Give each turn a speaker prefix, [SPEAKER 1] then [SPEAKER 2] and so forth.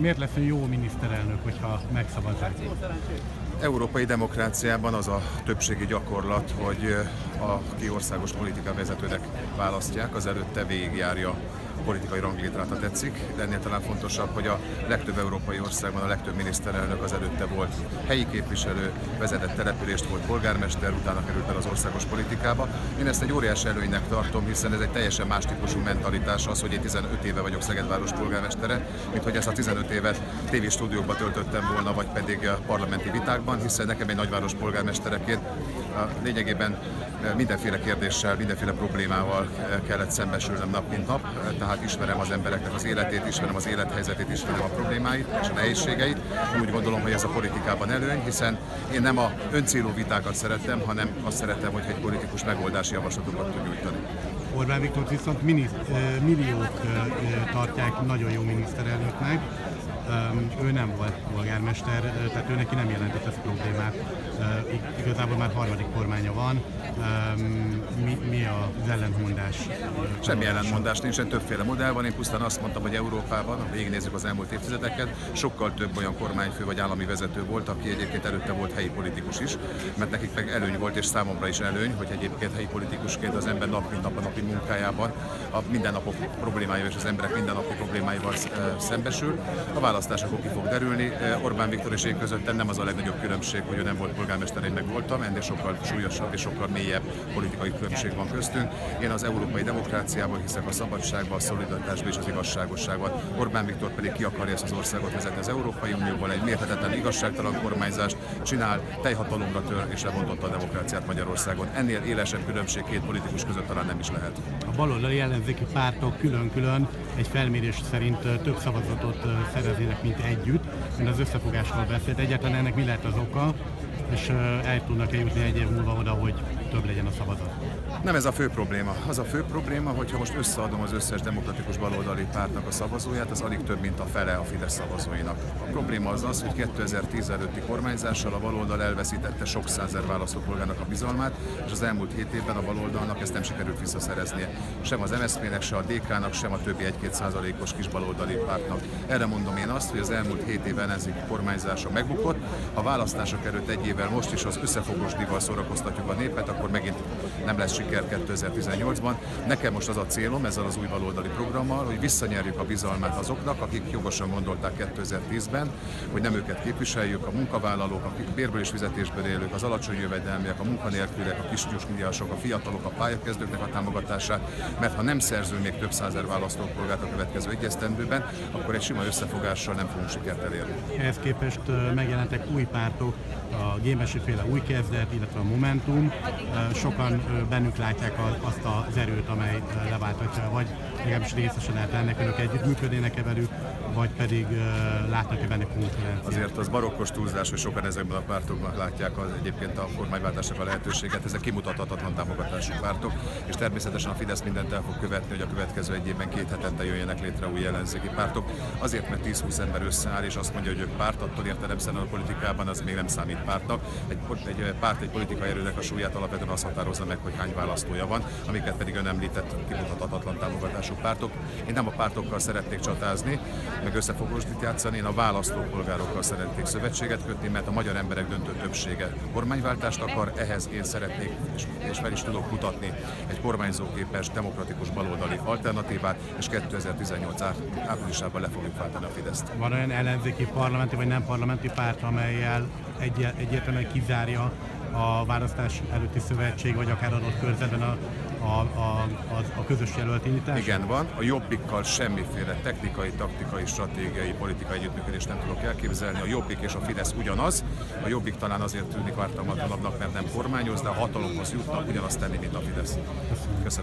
[SPEAKER 1] Miért lesz ő jó miniszterelnök, hogyha megszavazzák?
[SPEAKER 2] Európai demokráciában az a többségi gyakorlat, hogy aki országos politika vezetőnek választják, az előtte végigjárja a politikai ranglétrát, ha tetszik, de ennél talán fontosabb, hogy a legtöbb európai országban a legtöbb miniszterelnök az előtte volt helyi képviselő, vezetett települést, volt polgármester, utána került el az országos politikába. Én ezt egy óriási előnynek tartom, hiszen ez egy teljesen más típusú mentalitás az, hogy én 15 éve vagyok Szegedváros polgármestere, mint hogy ezt a 15 évet tévéstúdiókban töltöttem volna, vagy pedig a parlamenti vitákban, hiszen nekem egy nagyváros polgármestereként lényegében mindenféle kérdéssel, mindenféle problémával kellett szembesülnöm nap mint nap, tehát ismerem az embereknek az életét, ismerem az élethelyzetét, ismerem a problémáit és a nehézségeit. Úgy gondolom, hogy ez a politikában előny, hiszen én nem a öncélú vitákat szeretem, hanem azt szeretem, hogy egy politikus megoldási javaslatokat tud nyújtani.
[SPEAKER 1] Orbán Viktort viszont milliók tartják nagyon jó miniszterelnöknek. Ő nem volt polgármester, tehát ő neki nem jelentett ez a problémát. Igazából már harmadik kormánya van. Mi az ellentmondás?
[SPEAKER 2] Semmi ellentmondás nincsen, többféle modell van. Én pusztán azt mondtam, hogy Európában, ha végignézzük az elmúlt évtizedeket, sokkal több olyan kormányfő vagy állami vezető volt, aki egyébként előtte volt helyi politikus is, mert nekik meg előny volt, és számomra is előny, hogy egyébként helyi politikusként az ember nap mint nap a napi munkájában a mindennapok problémáival és az emberek mindennapi problémáival szembesül. A választásokon ki fog derülni. Orbán Viktor és én közöttem nem az a legnagyobb különbség, hogy ő nem volt polgármester, én meg voltam, ennél sokkal súlyosabb és sokkal mélyebb politikai különbség van köztünk. Én az európai demokráciában hiszek, a szabadságban, a szolidaritásban és az igazságosságban. Orbán Viktor pedig ki akarja ezt az országot vezetni az Európai Unióval, egy mérhetetlen igazságtalan kormányzást csinál, teljhatalomra tör és lebontotta a demokráciát Magyarországon. Ennél élesebb különbség két politikus között talán nem is lehet.
[SPEAKER 1] A baloldali ellenzéki pártok külön-külön egy felmérés szerint több szavazatot szereznének, mint együtt, mint az összefogásról beszélt. Egyáltalán ennek mi lehet az oka, és el tudnak jutni egy év múlva oda, hogy több legyen a szavazat?
[SPEAKER 2] Nem ez a fő probléma. Az a fő probléma, hogyha most összeadom az összes demokratikus baloldali pártnak a szavazóját, az alig több, mint a fele a Fidesz szavazóinak. A probléma az az, hogy 2010 előtti kormányzással a baloldal elveszítette sok százezer választópolgárnak a bizalmát, és az elmúlt 7 évben a baloldalnak ezt nem sikerült visszaszereznie. Sem az MSZP-nek, se a DK-nak, sem a többi 1-2%-os kis baloldali pártnak. Erre mondom én azt, hogy az elmúlt 7 év ellenzéki kormányzása megbukott. A választások előtt egy évvel most is az összefogós díjval szórakoztatjuk a népet, akkor megint nem lesz siker 2018-ban. Nekem most az a célom ezzel az új baloldali programmal, hogy visszanyerjük a bizalmát azoknak, akik jogosan gondolták 2010-ben, hogy nem őket képviseljük, a munkavállalók, akik bérből és fizetésből élők, az alacsony jövedelmiek, a munkanélküliek, a kisnyugdíjasok, a fiatalok, a pályakezdőknek a támogatását, mert ha nem szerzünk még több százezer választópolgárt a következő egy esztendőben, akkor egy sima összefogással nem fogunk sikert elérni.
[SPEAKER 1] Ehhez képest megjelentek új pártok, a Gémesi-féle Új Kezdet, illetve a Momentum. Sokan bennük látják azt az erőt, amely leváltatja, vagy legalábbis részesen lehet ennek, önök együttműködnének-e velük, vagy pedig látnak-e benne konkurenciát?
[SPEAKER 2] Azért az barokkos túlzás, hogy sokan ezekben a pártoknak látják egyébként a kormányváltásnak a lehetőséget. Ezek kimutathatatlan támogatású pártok, és természetesen a Fidesz mindent el fog követni, hogy a következő egy évben 2 hetente jöjjenek létre új ellenzéki pártok. Azért, mert 10-20 ember összeáll, és azt mondja, hogy ők párt, attól értelemszerűen a politikában az még nem számít pártnak. Egy párt, egy politikai erőnek a súlyát alapvetően azt határozza meg, hogy hány választója van, amiket pedig ön említett kimutathatatlan támogatású pártok. Én nem a pártokkal szeretnék csatázni, meg összefogósdit játszani, én a választópolgárokkal szeretnék szövetséget kötni, mert a magyar emberek döntő többsége kormányváltást akar, ehhez én szeretnék, és fel is tudok mutatni egy kormányzóképes, demokratikus baloldali alternatívát, és 2018 áprilisában le fogjuk váltani a Fideszt.
[SPEAKER 1] Van olyan ellenzéki parlamenti vagy nem parlamenti párt, amellyel egyértelműen kizárja a választás előtti szövetség, vagy akár adott körzetben a közös jelölt indítás?
[SPEAKER 2] Igen, van. A Jobbikkal semmiféle technikai, taktikai, stratégiai, politikai együttműködést nem tudok elképzelni. A Jobbik és a Fidesz ugyanaz. A Jobbik talán azért tűnik ártalmatlanabbnak, mert nem kormányoz, de a hatalomhoz jutnak ugyanazt tenni, mint a Fidesz. Köszönöm.